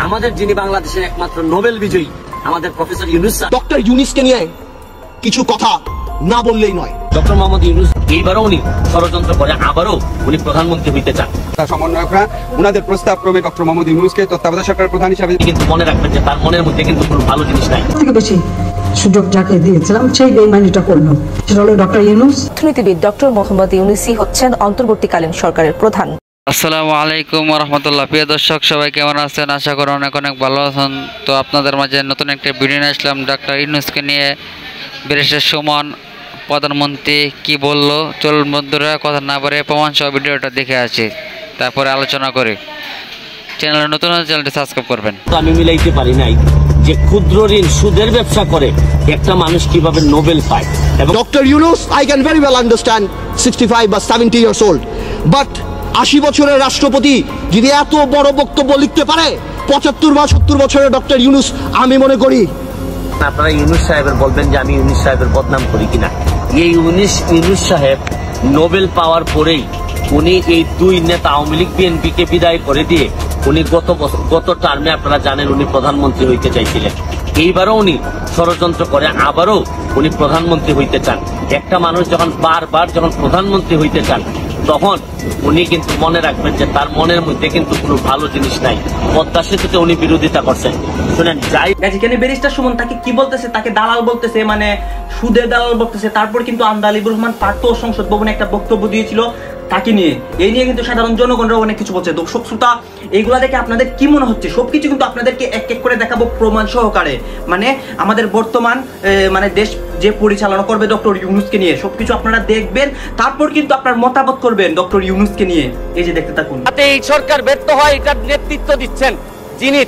আমাদের যিনি বাংলাদেশের একমাত্র নোবেল বিজয়ী আমাদের প্রফেসর ইউনূস স্যার, ডক্টর ইউনূসকে নিয়ে কিছু কথা না বললেই নয়। ডক্টর মোহাম্মদ ইউনূস এইবারও উনি ষড়যন্ত্র করে আবারও উনি প্রধানমন্ত্রী হইতে চান। সমন্বয়করা ওনাদের প্রস্তাব ক্রমে ডক্টর মোহাম্মদ ইউনূসকে তত্ত্বাবধায়ক সরকারের প্রধান হিসেবে, কিন্তু মনে রাখবেন যে তার মনের মধ্যে কিন্তু কোনো ভালো জিনিস নাই। থেকে বেশি সুযোগ যাকে দিয়েছিলাম সেই বেইমানিটা করলো, সেটা হলো ডক্টর ইউনূস। অর্থনীতিবিদ ডক্টর মোহাম্মদ ইউনূসই হচ্ছেন অন্তর্বর্তীকালীন সরকারের প্রধান। আসসালামু আলাইকুম ওয়া রাহমাতুল্লাহ। প্রিয় দর্শক, সবাই কেমন আছেন? আশা করি অনেক অনেক ভালো আছেন। তো আপনাদের মাঝে নতুন একটা ভিডিও নিয়ে আসলাম ডক্টর ইউনূসকে নিয়ে। ব্যারিস্টার সুমন প্রধানমন্ত্রী কি বলল, চলুন বন্ধুরা কথা না বলে প্রমাণ সহ ভিডিওটা দেখে আসি, তারপরে আলোচনা করি। চ্যানেলে নতুন হলে চ্যানেলটি সাবস্ক্রাইব করবেন। তো আমি মিলাইতে পারি নাই যে ক্ষুদ্র ঋণ সুদের ব্যবসা করে একটা মানুষ কিভাবে নোবেল পায়। এবং doctor Yunus, I can very well understand 65 বা 70 years old, but 80 বছরের রাষ্ট্রপতি যদি এত বড় বক্তব্য লিখতে পারে, 75 বা 70 বছরের ডক্টর ইউনূস, আমি মনে করি আপনারা ইউনূস সাহেবের বলবেন যে আমি ইউনূস সাহেবের বদনাম করি কিনা। এই ইউনূস সাহেব নোবেল পাওয়ার পরেই উনি এই দুই নেতা আওয়ামী লীগ বিএনপিকে বিদায় করে দিয়ে উনি গত টার্মে আপনারা জানেন উনি প্রধানমন্ত্রী হইতে চাইছিলেন। এইবারও উনি ষড়যন্ত্র করে আবারও উনি প্রধানমন্ত্রী হইতে চান। একটা মানুষ যখন বারবার প্রধানমন্ত্রী হইতে চান, তখন উনি কিন্তু মনে রাখবেন যে তার মনের মধ্যে কিন্তু কোনো ভালো জিনিস নাই। পদ্মা সেতুতে উনি বিরোধিতা করছেন। শুনেন, যাই এখানে ব্যারিস্টার সুমন তাকে কি বলতেছে, তাকে দালাল বলতেছে, মানে সুদের দালাল বলতেছে। তারপর কিন্তু আন্দালিবুর রহমান পার্থ সংসদ ভবনে একটা বক্তব্য দিয়েছিল তাকে নিয়ে। এই নিয়ে কিন্তু সাধারণ জনগণরা অনেক কিছু বলছে। দর্শক শ্রোতা, এইগুলা দেখে আপনাদের কি মনে হচ্ছে? সবকিছু কিন্তু আপনাদেরকে এক এক করে দেখাবো প্রমাণ সহকারে। মানে আমাদের বর্তমান মানে দেশ যে পরিচালনা করবে ডক্টর ইউনূসকে নিয়ে, সবকিছু আপনারা দেখবেন, তারপর কিন্তু আপনার মতামত করবেন ডক্টর ইউনূসকে নিয়ে। এই যে দেখতে থাকুন। এই সরকার ব্যর্থ হয়, এটার নেতৃত্ব দিচ্ছেন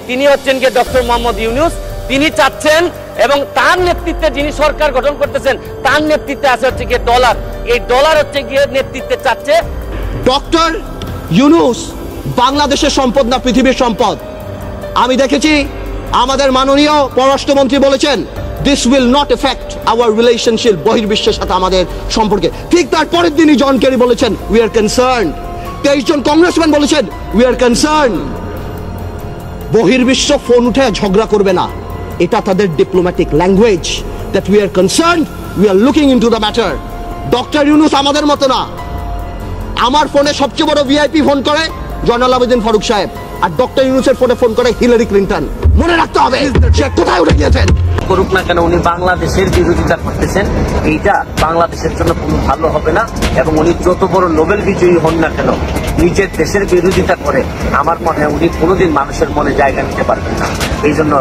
তিনি হচ্ছেন গিয়ে ডক্টর মোহাম্মদ ইউনূস। তিনি চাচ্ছেন এবং তার নেতৃত্বে যিনি সরকার গঠন করতেছেন তার নেতৃত্বে আছে হচ্ছে গিয়ে ডলার। এই ডলার হচ্ছে গিয়ে নেতৃত্বে চাচ্ছে। ডক্টর ইউনূস বাংলাদেশের সম্পদ না পৃথিবীর সম্পদ। আমি দেখেছি আমাদের মাননীয় পররাষ্ট্রমন্ত্রী বলেছেন this will not affect our relationship, বহির্বিশ্বের সাথে আমাদের সম্পর্কে। ঠিক তার পরের দিনই জন কেরি বলেছেন উই আর কনসার্ন। 23 জন কংগ্রেসম্যান বলেছেন উই আর কনসার্ন। বহির্বিশ্ব ফোন উঠে ঝগড়া করবে না, এটা তাদের diplomatic language, that we are concern, we are looking into the matter. Doctor Yunus আমাদের মতো না। আমার ফোনে সবচেয়ে বড় ভিআইপি ফোন করে জয়নাল আবেদিন ফারুক সাহেব, আর ডক্টর ইউনূসের ফোনে ফোন করে হিলারি ক্লিন্টন। মনে রাখতে হবে সে কোথায় উঠে গিয়েছেন। করুক না কেন, উনি বাংলাদেশের বিরোধিতা করতেছেন, এইটা বাংলাদেশের জন্য কোনো ভালো হবে না। এবং উনি যত বড় নোবেল বিজয়ী হন না কেন, নিজের দেশের বিরোধিতা করে আমার মনে হয় উনি কোনোদিন মানুষের মনে জায়গা নিতে পারবেন না। এই জন্য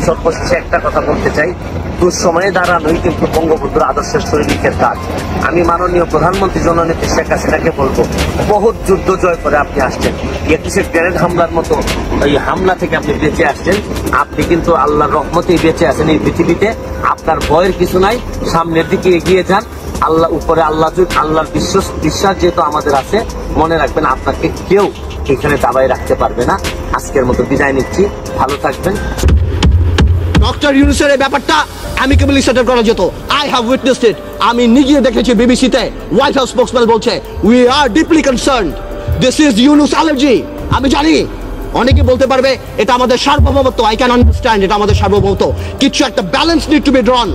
সর্বশেষে একটা কথা বলতে চাই, দুঃসময়ে দাঁড়ানোই কিন্তু বঙ্গবন্ধুর আদর্শের সৈনিকের কাজ। আমি মাননীয় প্রধানমন্ত্রী জননেত্রী শেখ হাসিনাকে বলবো, বহুত যুদ্ধ জয় করে আপনি আসছেন, 21 গ্রেনেড হামলার মতো এই হামলা থেকে আপনি বেঁচে আসছেন। আপনি কিন্তু আল্লাহর রহমতেই বেঁচে আছেন এই পৃথিবীতে। আপনার ভয়ের কিছু নাই, সামনের দিকে এগিয়ে যান। আল্লাহ উপরে আল্লাহর বিশ্বাস যেহেতু আমাদের আছে, মনে রাখবেন আপনাকে কেউ এখানে দাবাই রাখতে পারবে না। আজকের মতো বিদায় নিচ্ছি, ভালো থাকবেন। ডক্টর ইউনূসের এই ব্যাপারটা অ্যামিকেবলি সেটেল করা যেত। আই হ্যাভ উইটনেসড ইট। আমি নিজে দেখেছি বিবিসিতে হোয়াইট হাউস স্পোকসম্যান বলছে we are deeply concerned, this is Yunus allergy. আমি জানি অনেকে বলতে পারবে এটা আমাদের সার্বভৌমত্ব, আই ক্যান আন্ডারস্ট্যান্ড, এটা আমাদের সার্বভৌমত্ব, কিছু একটা ব্যালেন্স নিড টু বি ড্রন।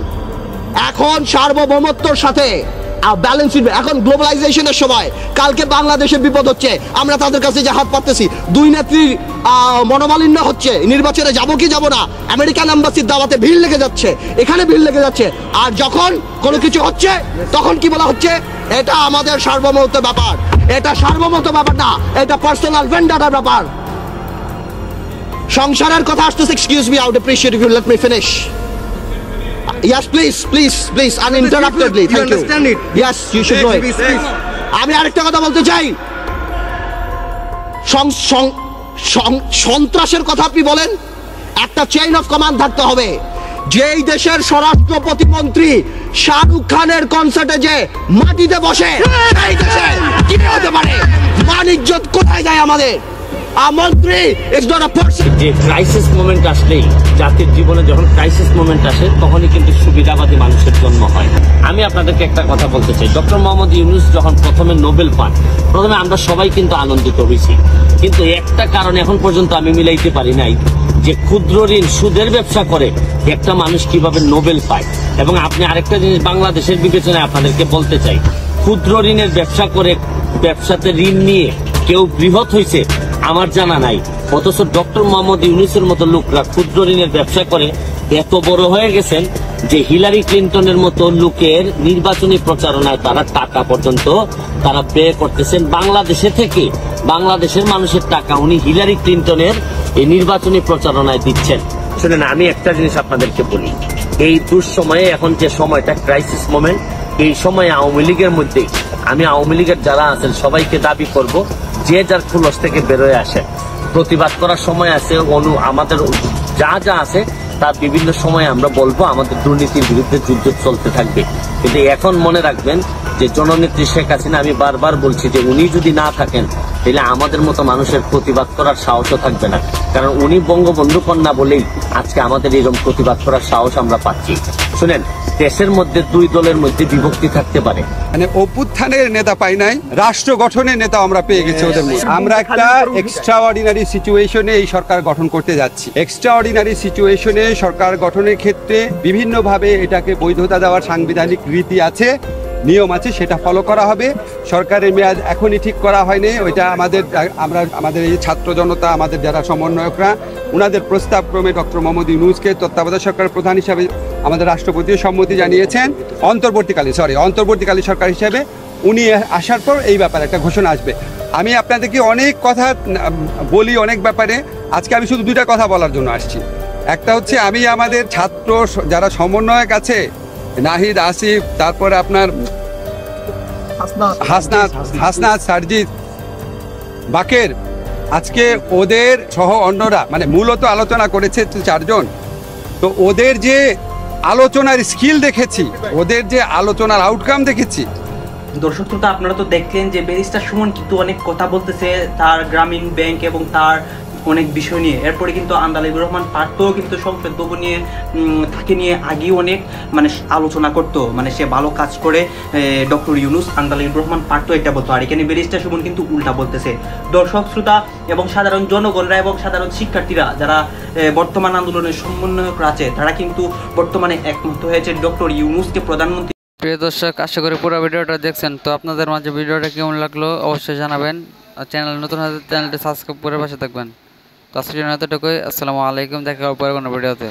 এখন সার্বভৌমত্বর সাথে ব্যালেন্স, এখন গ্লোবালাইজেশনের সময় কালকে বাংলাদেশে বিপদ হচ্ছে, আমরা তাদের কাছে যে হাত পাততেছি। দুই নেত্রীর মনোমালিন্য হচ্ছে, নির্বাচনে যাবো কি যাবো না, আমেরিকান এম্বাসির দাওয়াতে ভিড় লেগে যাচ্ছে, এখানে ভিড় লেগে যাচ্ছে। আর যখন কোনো কিছু হচ্ছে তখন কি বলা হচ্ছে এটা আমাদের সার্বভৌমত্ব ব্যাপার। এটা সার্বভৌমত্ব ব্যাপার না, এটা পার্সোনাল ভেন্ডারের ব্যাপার। সংসারের কথা আসতেছে। Excuse me, I would appreciate if you let me finish. Yes, please, uninterruptedly. Thank you. Understand it? Yes, you should know it. আমি আরেকটা কথা বলতে চাই। সন্ত্রাসের কথা আপনি বলেন, একটা চেইন অফ কমান্ড থাকতে হবে। যেই দেশের স্বরাষ্ট্র প্রতিমন্ত্রী শাহরুখ খানের কনসার্টে যে মাটিতে বসে, সেই দেশে কি হতে পারে? মান ইজ্জত কোথায় যায় আমাদের? A Mantri is not a person. যে ক্রাইসিস মোমেন্ট আসলেই, জাতির জীবনে যখন ক্রাইসিস মোমেন্ট আসে তখনই কিন্তু সুবিধাবাদী মানুষের জন্ম হয়। আমি আপনাদেরকে একটা কথা বলতে চাই, ডক্টর মোহাম্মদ ইউনূস যখন প্রথমে নোবেল পান, প্রথমে আমরা সবাই কিন্তু আনন্দিত হয়েছি, কিন্তু একটা কারণ এখন পর্যন্ত আমি মিলাইতে পারি নাই, যে ক্ষুদ্র ঋণ সুদের ব্যবসা করে একটা মানুষ কিভাবে নোবেল পায়। এবং আপনি আরেকটা জিনিস বাংলাদেশের বিবেচনায় আপনাদেরকে বলতে চাই, ক্ষুদ্র ঋণের ব্যবসা করে ব্যবসাতে ঋণ নিয়ে কেউ বৃহৎ হয়েছে আমার জানা নাই, অথচ ডক্টর মোহাম্মদ ইউনূসের মতো লোকরা ক্ষুদ্র ঋণের ব্যবসা করে এত বড় হয়ে গেছেন যে হিলারি ক্লিন্টনের মতো লোকের নির্বাচনী প্রচারণায় তারা টাকা পর্যন্ত তারা ব্যয় করতেছেন বাংলাদেশে থেকে। বাংলাদেশের মানুষের টাকা উনি হিলারি ক্লিন্টনের এই নির্বাচনী প্রচারণায় দিচ্ছেন। শুনেন, আমি একটা জিনিস আপনাদেরকে বলি, এই দুঃসময়ে এখন যে সময়টা ক্রাইসিস মোমেন্ট, এই সময়ে আওয়ামী লীগের মধ্যে আমি আওয়ামী লীগের যারা আছেন সবাইকে দাবি করব, যে যার খুলস থেকে বেরোয় আসে, প্রতিবাদ করার সময় আছে, আমাদের যা যা আছে তার বিভিন্ন সময় আমরা বলবো, আমাদের দুর্নীতির বিরুদ্ধে যুদ্ধ চলতে থাকবে। কিন্তু এখন মনে রাখবেন যে জননেত্রী শেখ হাসিনা, আমি বারবার বলছি যে উনি যদি না থাকেন তাহলে আমাদের মতো মানুষের প্রতিবাদ করার সাহসও থাকবে না, কারণ উনি বঙ্গবন্ধু কন্যা বলেই আজকে আমাদের এরকম প্রতিবাদ করার সাহস আমরা পাচ্ছি। শুনেন, দেশের মধ্যে দুই দলের মধ্যে বিভক্তি থাকতে পারে, মানে অভ্যুত্থানের নেতা পাই নাই, রাষ্ট্র গঠনের নেতা আমরা পেয়ে গেছি ওদের মধ্যে। আমরা একটা এক্সট্রাঅর্ডিনারি সিচুয়েশনে এই সরকার গঠন করতে যাচ্ছি। এক্সট্রাঅর্ডিনারি সিচুয়েশনে সরকার গঠনের ক্ষেত্রে বিভিন্নভাবে এটাকে বৈধতা দেওয়ার সাংবিধানিক রীতি আছে, নিয়ম আছে, সেটা ফলো করা হবে। সরকারের মেয়াদ এখনই ঠিক করা হয়নি, ওইটা আমাদের এই ছাত্র জনতা, আমাদের যারা সমন্বয়করা, ওনাদের প্রস্তাব ক্রমে ডক্টর মোহাম্মদ ইউনূসকে তত্ত্বাবধায়ক সরকারের প্রধান হিসাবে আমাদের রাষ্ট্রপতিও সম্মতি জানিয়েছেন। অন্তর্বর্তীকালীন সরকার হিসেবে উনি আসার পর এই ব্যাপারে একটা ঘোষণা আসবে। আমি আপনাদেরকে অনেক কথা বলি অনেক ব্যাপারে, আজকে আমি শুধু দুইটা কথা বলার জন্য আসছি। একটা হচ্ছে আমি আমাদের ছাত্র যারা সমন্বয়ক আছে, নাহিদ, আসিফ, তারপরে আপনার হাসনাত, সারজিৎ, বাকের, আজকে ওদের সহ অন্যরা মানে মূলত আলোচনা করেছে চারজন। তো ওদের যে আলোচনার স্কিল দেখেছি, ওদের যে আলোচনার আউটকাম দেখেছি। দর্শক শ্রোতা, আপনারা তো দেখলেন যে ব্যারিস্টার সুমন কিন্তু অনেক কথা বলতেছে তার গ্রামীণ ব্যাংক এবং তার অনেক বিষয় নিয়ে। এরপরে কিন্তু আন্দালিবুর রহমান পার্থও কিন্তু সংসদ ভবন নিয়ে তাকে নিয়ে আগেও অনেক মানে আলোচনা করতো, মানে সে ভালো কাজ করে ডক্টর ইউনূস, আন্দালিবুর রহমান পার্থ এটা বলতো, আর এখানে ব্যারিস্টার সুমন কিন্তু উল্টা বলতেছে। দর্শক শ্রোতা এবং সাধারণ জনগণরা এবং সাধারণ শিক্ষার্থীরা যারা বর্তমান আন্দোলনের সমন্বয়করা আছে, তারা কিন্তু বর্তমানে একমত হয়েছে ডক্টর ইউনূসকে প্রধানমন্ত্রী। প্রিয় দর্শক, আশা করি পুরো ভিডিওটা দেখছেন। তো আপনাদের মাঝে ভিডিওটা কেমন লাগলো অবশ্যই জানাবেন, আর চ্যানেল নতুন হলে চ্যানেলটি সাবস্ক্রাইব করে পাশে থাকবেন। তো আজকের জন্য এতটুকুই। আসসালামু আলাইকুম, দেখা হবে পরে কোনো ভিডিওতে।